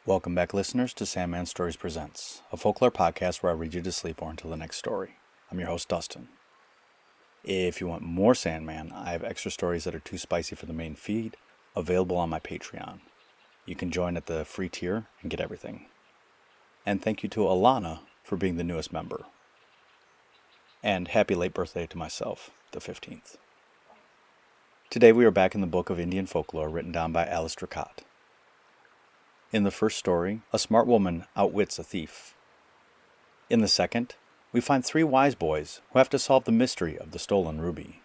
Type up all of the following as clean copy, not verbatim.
Welcome back, listeners, to Sandman Stories Presents, a folklore podcast where I read you to sleep or until the next story. I'm your host, Dustin. If you want more Sandman, I have extra stories that are too spicy for the main feed, available on my Patreon. You can join at the free tier and get everything. And thank you to Alana for being the newest member. And happy late birthday to myself, the 15th. Today we are back in the book of Indian folklore written down by Alice Dracott. In the first story, a smart woman outwits a thief. In the second, we find three wise boys who have to solve the mystery of the stolen ruby.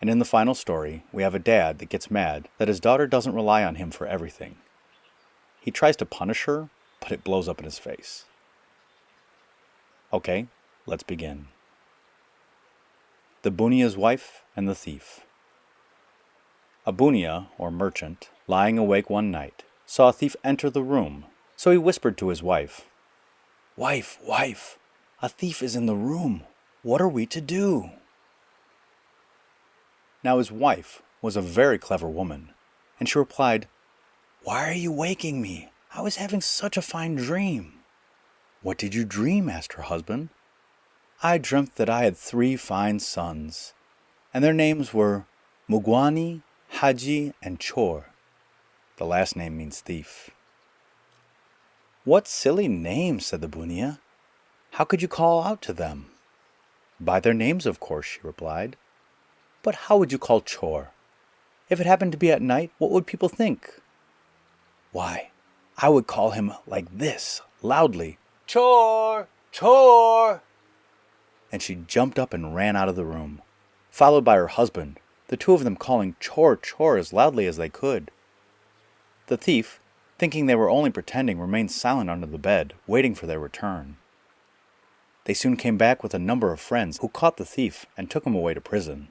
And in the final story, we have a dad that gets mad that his daughter doesn't rely on him for everything. He tries to punish her, but it blows up in his face. Okay, let's begin. The Bunniah's Wife and the Thief. A Bunniah, or merchant, lying awake one night, saw a thief enter the room, so he whispered to his wife, "Wife, wife, a thief is in the room. What are we to do?" Now his wife was a very clever woman, and she replied, "Why are you waking me? I was having such a fine dream." "What did you dream?" asked her husband. "I dreamt that I had 3 fine sons, and their names were Mugwani, Haji, and Chor." The last name means thief. "What silly names," said the Bunniah. "How could you call out to them?" "By their names, of course," she replied. "But how would you call Chor? If it happened to be at night, what would people think?" "Why, I would call him like this, loudly, 'Chor! Chor!'" And she jumped up and ran out of the room, followed by her husband, the two of them calling "Chor! Chor!" as loudly as they could. The thief, thinking they were only pretending, remained silent under the bed, waiting for their return. They soon came back with a number of friends who caught the thief and took him away to prison.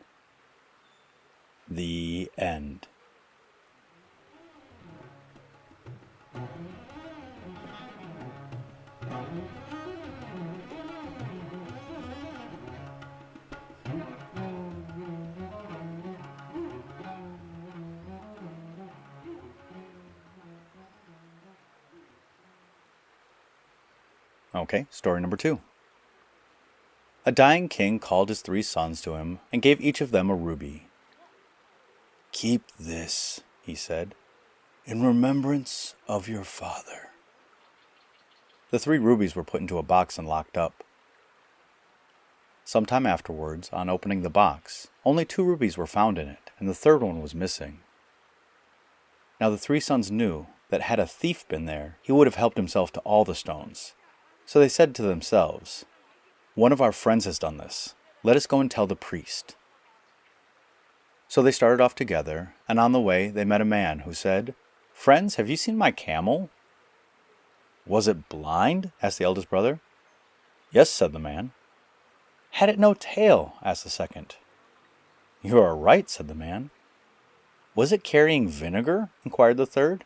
The end. Okay, story number 2. A dying king called his 3 sons to him and gave each of them a ruby. "Keep this," he said, "in remembrance of your father." The 3 rubies were put into a box and locked up. Sometime afterwards, on opening the box, only 2 rubies were found in it, and the third one was missing. Now the 3 sons knew that had a thief been there, he would have helped himself to all the stones. So they said to themselves, "One of our friends has done this. Let us go and tell the priest." So they started off together, and on the way they met a man who said, "Friends, have you seen my camel?" "Was it blind?" asked the eldest brother. "Yes," said the man. "Had it no tail?" asked the second. "You are right," said the man. "Was it carrying vinegar?" inquired the third.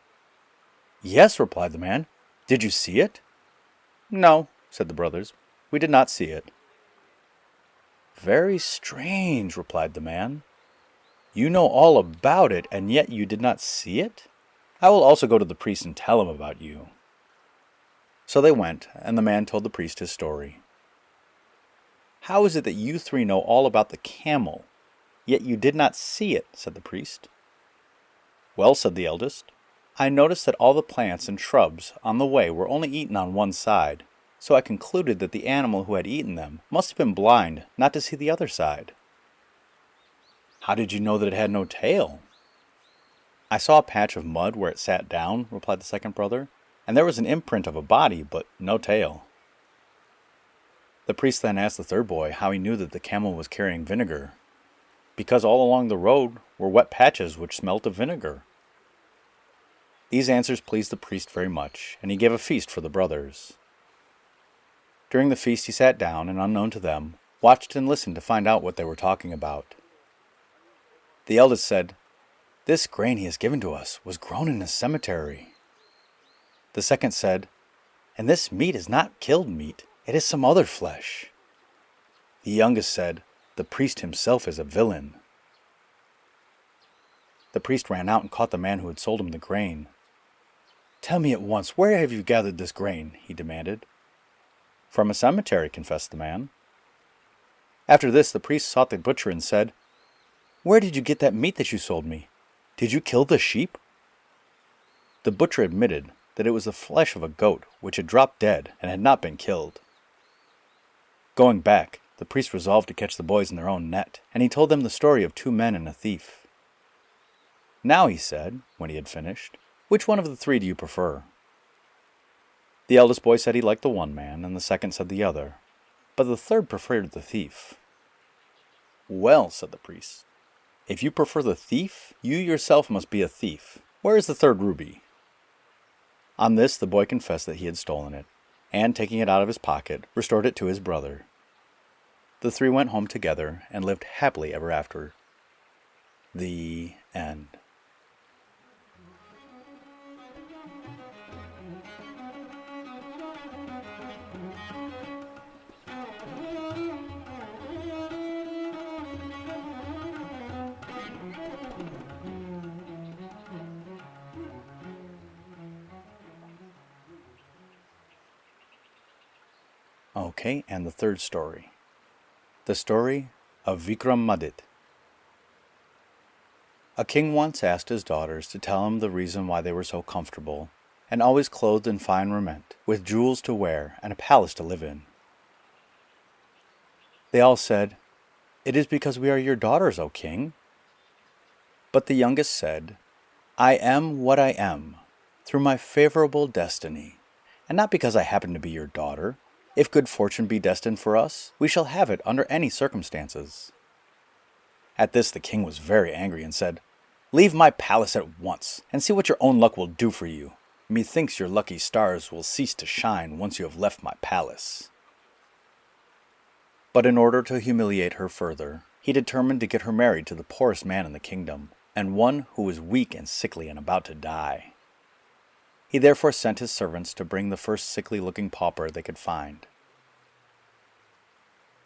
"Yes," replied the man. "Did you see it?" "No," said the brothers. "We did not see it." "Very strange," replied the man. "You know all about it, and yet you did not see it? I will also go to the priest and tell him about you." So they went, and the man told the priest his story. "How is it that you 3 know all about the camel, yet you did not see it?" said the priest. "Well," said the eldest, "I noticed that all the plants and shrubs on the way were only eaten on one side, so I concluded that the animal who had eaten them must have been blind not to see the other side." "How did you know that it had no tail?" "I saw a patch of mud where it sat down," replied the second brother, "and there was an imprint of a body, but no tail." The priest then asked the third boy how he knew that the camel was carrying vinegar. "Because all along the road were wet patches which smelt of vinegar." These answers pleased the priest very much, and he gave a feast for the brothers. During the feast he sat down, and unknown to them, watched and listened to find out what they were talking about. The eldest said, "This grain he has given to us was grown in a cemetery." The second said, "And this meat is not killed meat, it is some other flesh." The youngest said, "The priest himself is a villain." The priest ran out and caught the man who had sold him the grain. "Tell me at once, where have you gathered this grain?" he demanded. "From a cemetery," confessed the man. After this, the priest sought the butcher and said, "Where did you get that meat that you sold me? Did you kill the sheep?" The butcher admitted that it was the flesh of a goat which had dropped dead and had not been killed. Going back, the priest resolved to catch the boys in their own net, and he told them the story of 2 men and a thief. "Now," he said, when he had finished, "which one of the 3 do you prefer?" The eldest boy said he liked the one man, and the second said the other, but the third preferred the thief. "Well," said the priest, "if you prefer the thief, you yourself must be a thief. Where is the 3rd ruby?" On this, the boy confessed that he had stolen it, and taking it out of his pocket, restored it to his brother. The 3 went home together and lived happily ever after. The end. Okay, and the 3rd story. The story of Vikramadit. A king once asked his daughters to tell him the reason why they were so comfortable, and always clothed in fine raiment, with jewels to wear and a palace to live in. They all said, "It is because we are your daughters, O king." But the youngest said, "I am what I am, through my favorable destiny, and not because I happen to be your daughter. If good fortune be destined for us, we shall have it under any circumstances." At this the king was very angry and said, "Leave my palace at once, and see what your own luck will do for you. Methinks your lucky stars will cease to shine once you have left my palace." But in order to humiliate her further, he determined to get her married to the poorest man in the kingdom, and one who was weak and sickly and about to die. He therefore sent his servants to bring the first sickly-looking pauper they could find.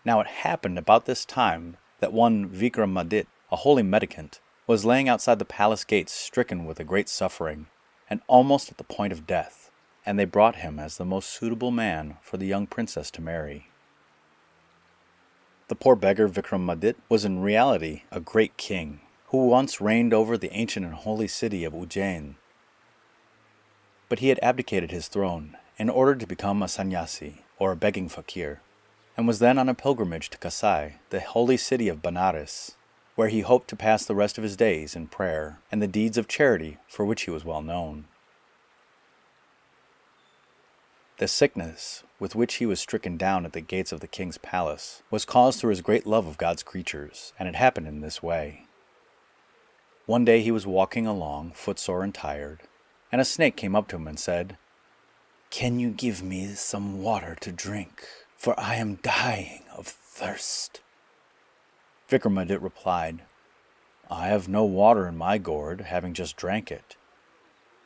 Now it happened about this time that one Vikramadit, a holy mendicant, was laying outside the palace gates stricken with a great suffering, and almost at the point of death, and they brought him as the most suitable man for the young princess to marry. The poor beggar Vikramadit was in reality a great king, who once reigned over the ancient and holy city of Ujjain. But he had abdicated his throne in order to become a sannyasi, or a begging fakir, and was then on a pilgrimage to Kasai, the holy city of Benares, where he hoped to pass the rest of his days in prayer and the deeds of charity for which he was well known. The sickness with which he was stricken down at the gates of the king's palace was caused through his great love of God's creatures, and it happened in this way. One day he was walking along, footsore and tired, and a snake came up to him and said, "Can you give me some water to drink? For I am dying of thirst." Vikramadit replied, "I have no water in my gourd, having just drank it.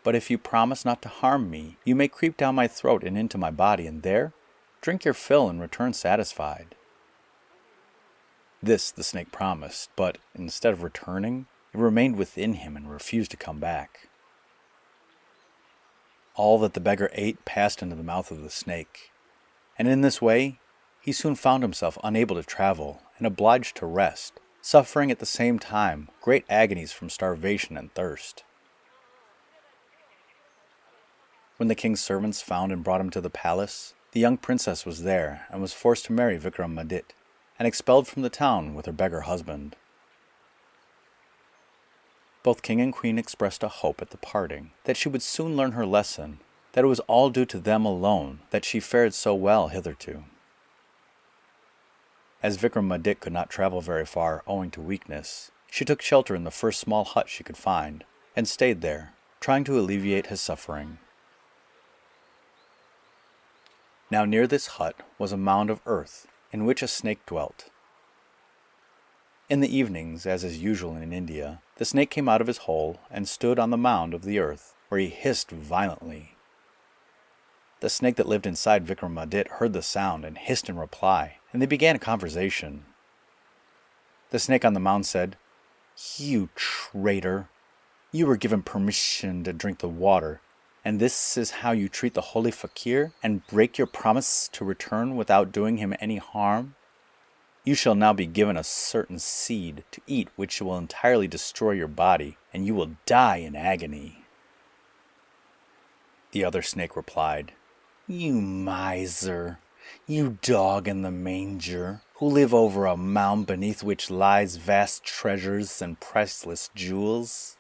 But if you promise not to harm me, you may creep down my throat and into my body, and there drink your fill and return satisfied." This the snake promised, but instead of returning, it remained within him and refused to come back. All that the beggar ate passed into the mouth of the snake, and in this way he soon found himself unable to travel and obliged to rest, suffering at the same time great agonies from starvation and thirst. When the king's servants found and brought him to the palace, the young princess was there and was forced to marry Vikramadit, and expelled from the town with her beggar husband. Both king and queen expressed a hope at the parting that she would soon learn her lesson, that it was all due to them alone that she fared so well hitherto. As Vikramadit could not travel very far owing to weakness, she took shelter in the first small hut she could find, and stayed there, trying to alleviate his suffering. Now near this hut was a mound of earth, in which a snake dwelt. In the evenings, as is usual in India, The snake came out of his hole and stood on the mound of the earth, where he hissed violently. The snake that lived inside Vikramadit heard the sound and hissed in reply, and they began a conversation. The snake on the mound said, "You traitor! You were given permission to drink the water, and this is how you treat the holy fakir and break your promise to return without doing him any harm? You shall now be given a certain seed to eat which will entirely destroy your body, and you will die in agony." The other snake replied, "You miser, you dog in the manger, who live over a mound beneath which lies vast treasures and priceless jewels.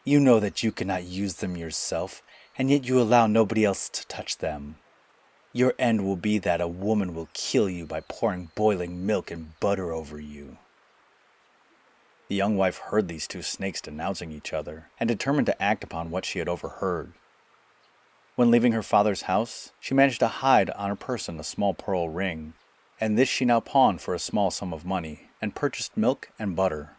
You know that you cannot use them yourself, and yet you allow nobody else to touch them. Your end will be that a woman will kill you by pouring boiling milk and butter over you." The young wife heard these two snakes denouncing each other, and determined to act upon what she had overheard. When leaving her father's house, she managed to hide on her person a small pearl ring, and this she now pawned for a small sum of money, and purchased milk and butter.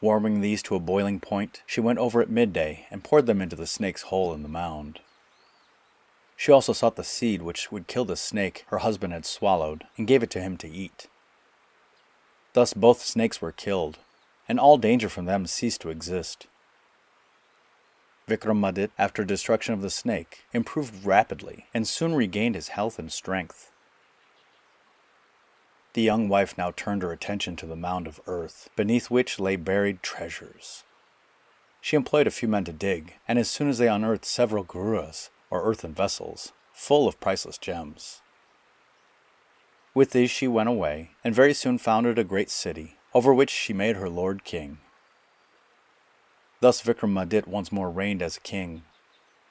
Warming these to a boiling point, she went over at midday and poured them into the snake's hole in the mound. She also sought the seed which would kill the snake her husband had swallowed, and gave it to him to eat. Thus both snakes were killed, and all danger from them ceased to exist. Vikramadit, after destruction of the snake, improved rapidly, and soon regained his health and strength. The young wife now turned her attention to the mound of earth, beneath which lay buried treasures. She employed a few men to dig, and as soon as they unearthed several guruas, or earthen vessels, full of priceless gems. With these she went away, and very soon founded a great city, over which she made her lord king. Thus Vikramadit once more reigned as a king,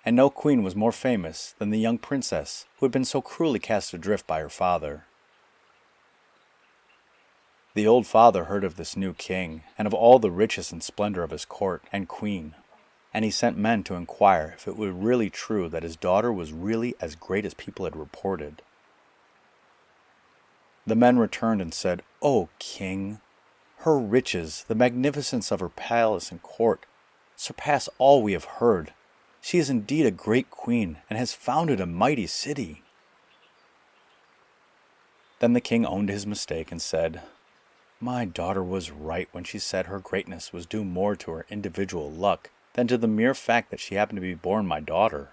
and no queen was more famous than the young princess who had been so cruelly cast adrift by her father. The old father heard of this new king, and of all the riches and splendor of his court and queen, and he sent men to inquire if it were really true that his daughter was really as great as people had reported. The men returned and said, "O king, her riches, the magnificence of her palace and court, surpass all we have heard. She is indeed a great queen, and has founded a mighty city." Then the king owned his mistake and said, "My daughter was right when she said her greatness was due more to her individual luck than to the mere fact that she happened to be born my daughter.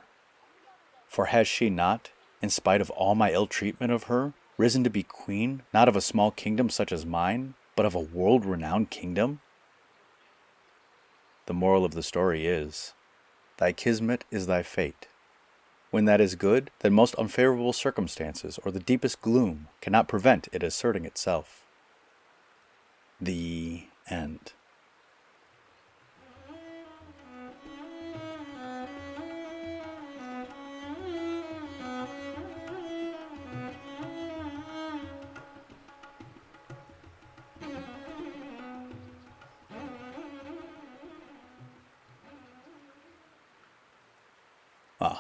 For has she not, in spite of all my ill treatment of her, risen to be queen, not of a small kingdom such as mine, but of a world-renowned kingdom?" The moral of the story is, thy kismet is thy fate. When that is good, then most unfavorable circumstances or the deepest gloom cannot prevent it asserting itself. The end.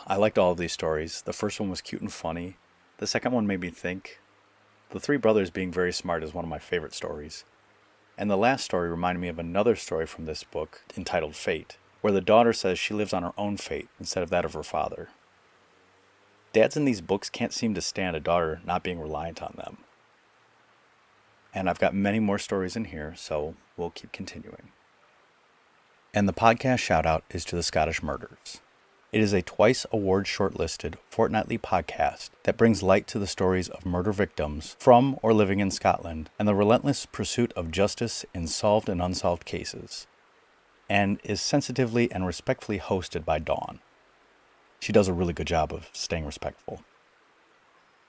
I liked all of these stories. The first one was cute and funny. The second one made me think. The three brothers being very smart is one of my favorite stories. And the last story reminded me of another story from this book entitled Fate, where the daughter says she lives on her own fate instead of that of her father. Dads in these books can't seem to stand a daughter not being reliant on them. And I've got many more stories in here, so we'll keep continuing. And the podcast shout-out is to the Scottish Murders. It is a twice award shortlisted fortnightly podcast that brings light to the stories of murder victims from or living in Scotland and the relentless pursuit of justice in solved and unsolved cases, and is sensitively and respectfully hosted by Dawn. She does a really good job of staying respectful.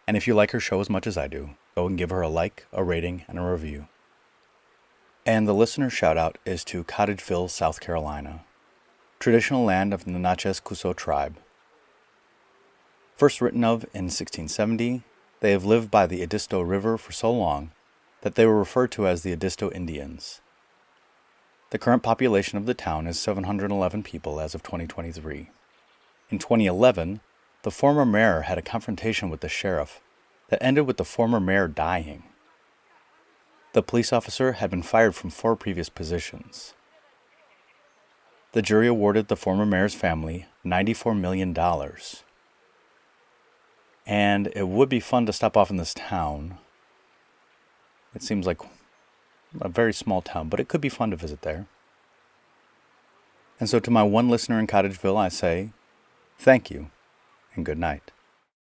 And if you like her show as much as I do, go and give her a like, a rating, and a review. And the listener shout-out is to Cottageville, South Carolina, traditional land of the Natchez-Cusot tribe. First written of in 1670, they have lived by the Edisto River for so long that they were referred to as the Edisto Indians. The current population of the town is 711 people as of 2023. In 2011, the former mayor had a confrontation with the sheriff that ended with the former mayor dying. The police officer had been fired from 4 previous positions. The jury awarded the former mayor's family $94 million. And it would be fun to stop off in this town. It seems like a very small town, but it could be fun to visit there. And so to my one listener in Cottageville, I say, thank you and good night.